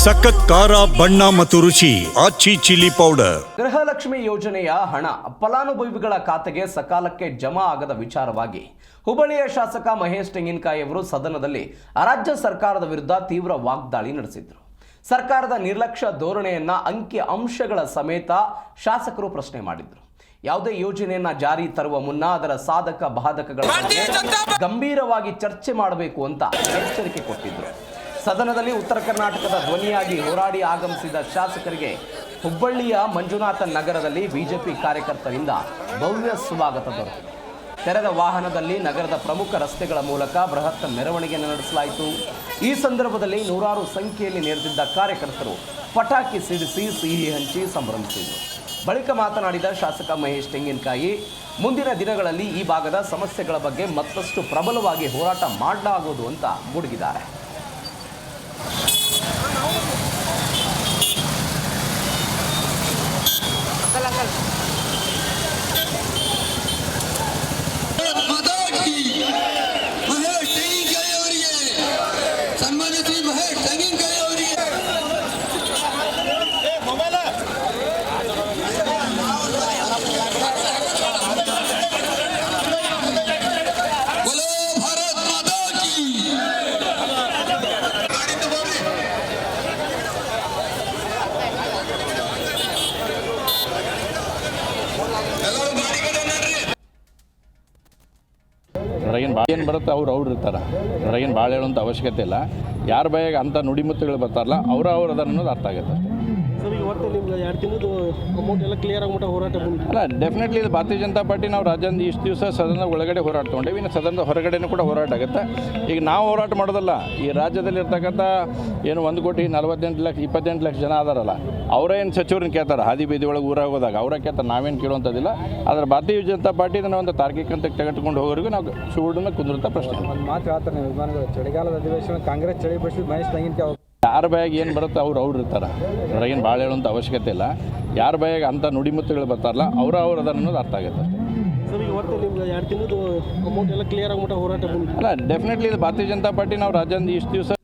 ಸಖತ್ ಖಾರ ಬಣ್ಣ ಮತ್ತು ರುಚಿ ಆಚಿ ಚಿಲ್ಲಿ ಪೌಡರ್. ಗೃಹಲಕ್ಷ್ಮಿ ಯೋಜನೆಯ ಹಣ ಫಲಾನುಭವಿಗಳ ಖಾತೆಗೆ ಸಕಾಲಕ್ಕೆ ಜಮಾ ಆಗದ ವಿಚಾರವಾಗಿ ಹುಬ್ಬಳ್ಳಿಯ ಶಾಸಕ ಮಹೇಶ್ ತೆಂಗಿನಕಾಯಿ ಅವರು ಸದನದಲ್ಲಿ ರಾಜ್ಯ ಸರ್ಕಾರದ ವಿರುದ್ಧ ತೀವ್ರ ವಾಗ್ದಾಳಿ ನಡೆಸಿದರು. ಸರ್ಕಾರದ ನಿರ್ಲಕ್ಷ್ಯ ಧೋರಣೆಯನ್ನ ಅಂಕಿ ಅಂಶಗಳ ಸಮೇತ ಶಾಸಕರು ಪ್ರಶ್ನೆ ಮಾಡಿದರು. ಯಾವುದೇ ಯೋಜನೆಯನ್ನ ಜಾರಿ ತರುವ ಮುನ್ನ ಅದರ ಸಾಧಕ ಬಾಧಕಗಳ ಬಗ್ಗೆ ಗಂಭೀರವಾಗಿ ಚರ್ಚೆ ಮಾಡಬೇಕು ಅಂತ ಎಚ್ಚರಿಕೆ ಕೊಟ್ಟಿದ್ದರು. ಸದನದಲ್ಲಿ ಉತ್ತರ ಕರ್ನಾಟಕದ ಧ್ವನಿಯಾಗಿ ಹೋರಾಡಿ ಆಗಮಿಸಿದ ಶಾಸಕರಿಗೆ ಹುಬ್ಬಳ್ಳಿಯ ಮಂಜುನಾಥ ನಗರದಲ್ಲಿ ಬಿಜೆಪಿ ಕಾರ್ಯಕರ್ತರಿಂದ ಭವ್ಯ ಸ್ವಾಗತ ದೊರೆತಿದೆ. ತೆರೆದ ವಾಹನದಲ್ಲಿ ನಗರದ ಪ್ರಮುಖ ರಸ್ತೆಗಳ ಮೂಲಕ ಬೃಹತ್ ಮೆರವಣಿಗೆ ನಡೆಸಲಾಯಿತು. ಈ ಸಂದರ್ಭದಲ್ಲಿ ನೂರಾರು ಸಂಖ್ಯೆಯಲ್ಲಿ ನೆರೆದಿದ್ದ ಕಾರ್ಯಕರ್ತರು ಪಟಾಕಿ ಸಿಡಿಸಿ ಸಿಹಿ ಹಂಚಿ ಸಂಭ್ರಮಿಸಿದರು. ಬಳಿಕ ಮಾತನಾಡಿದ ಶಾಸಕ ಮಹೇಶ್ ತೆಂಗಿನಕಾಯಿ, ಮುಂದಿನ ದಿನಗಳಲ್ಲಿ ಈ ಭಾಗದ ಸಮಸ್ಯೆಗಳ ಬಗ್ಗೆ ಮತ್ತಷ್ಟು ಪ್ರಬಲವಾಗಿ ಹೋರಾಟ ಮಾಡಲಾಗುವುದು ಅಂತ ಗುಡುಗಿದ್ದಾರೆ. ಹೊರಗಿನ ಏನು ಬರುತ್ತೆ ಅವ್ರು ಇರ್ತಾರೆ. ಹೊರಗಿನ ಭಾಳ ಹೇಳುವಂಥ ಅವಶ್ಯಕತೆ ಇಲ್ಲ. ಯಾರ ಬಾಯಾಗ ಅಂಥ ನುಡಿಮುತ್ತುಗಳು ಬರ್ತಾರಲ್ಲ ಅವ್ರು ಅದನ್ನು ಅನ್ನೋದು ಅರ್ಥ ಆಗುತ್ತೆ ಅಷ್ಟೇ. ಸರ್, ಈಗ ಒಟ್ಟು ನಿಮ್ಗೆ 2 ತಿಂಗಳು ಅಮೌಂಟ್ ಎಲ್ಲ ಕ್ಲಿಯರ್ ಆಗಿಬಿಟ್ಟು ಹೋರಾಟ ಅಲ್ಲ, ಡೆಫಿನೆಟ್ಲಿ ಇದು ಭಾರತೀಯ ಜನತಾ ಪಾರ್ಟಿ ನಾವು ರಾಜ್ಯದ ಇಷ್ಟು ದಿವಸ ಸದನದ ಒಳಗಡೆ ಹೋರಾಟ ತೊಗೊಂಡೇವಿ. ಇನ್ನು ಸದನದ ಹೊರಗಡೆನೂ ಕೂಡ ಹೋರಾಟ ಆಗುತ್ತೆ. ಈಗ ನಾವು ಹೋರಾಟ ಮಾಡೋದಲ್ಲ, ಈ ರಾಜ್ಯದಲ್ಲಿ ಇರ್ತಕ್ಕಂಥ ಏನು 1,48,28 ಲಕ್ಷ ಜನ ಅದಾರಲ್ಲ, ಅವರೇನು ಸಚಿವರನ್ನ ಕೇಳ್ತಾರೆ ಹಾದಿ ಬೀದಿ ಒಳಗೆ ಊರಾಗ ಹೋದಾಗ ಅವರೇ ಕೇಳ್ತಾರೆ, ನಾವೇನು ಕೇಳುವಂಥದ್ದಿಲ್ಲ. ಆದರೆ ಭಾರತೀಯ ಜನತಾ ಪಾರ್ಟಿ ಇದನ್ನು ಒಂದು ತಾರ್ಕಿಕ ಅಂತ ತೆಗೆದುಕೊಂಡು ಹೋಗೋರಿಗೂ ನಾವು ಸುವರ್ಣ ಕುದುರುತ್ತಾ ಪ್ರಶ್ನೆ. ಒಂದು ಮಾತು ಹೇಳ್ತಾರೆ ನೀವು ವಿಮಾನಗಳು ಚಳಿಗಾಲದ ಅಧಿವೇಶನ ಕಾಂಗ್ರೆಸ್ ಚಳಿ ಬಡಿಸಿದ ಮಹೇಶ್ ತೆಂಗಿನಕಾಯಿ ಯಾರ ಬಾಯಾಗ ಏನು ಬರುತ್ತೆ ಅವ್ರು ಇರ್ತಾರೆ. ಹೊರಗಿನ ಭಾಳ ಹೇಳುವಂಥ ಅವಶ್ಯಕತೆ ಇಲ್ಲ. ಯಾರ ಬಾಯಾಗ ಅಂಥ ನುಡಿಮುತ್ತುಗಳು ಬರ್ತಾರಲ್ಲ ಅವ್ರು ಅದನ್ನು ಅನ್ನೋದು ಅರ್ಥ ಆಗುತ್ತೆ ಅಷ್ಟೇ. ಸರ್, ಈಗ ಒಟ್ಟು ನಿಮ್ಗೆ 2 ತಿಂಗಳು ಅಮೌಂಟ್ ಎಲ್ಲ ಕ್ಲಿಯರ್ ಆಗಿಬಿಟ್ಟು ಹೋರಾಟ ಅಲ್ಲ, ಡೆಫಿನೆಟ್ಲಿ ಇದು ಭಾರತೀಯ ಜನತಾ ಪಾರ್ಟಿ ನಾವು ರಾಜ್ಯದ ಇಷ್ಟು ದಿವಸ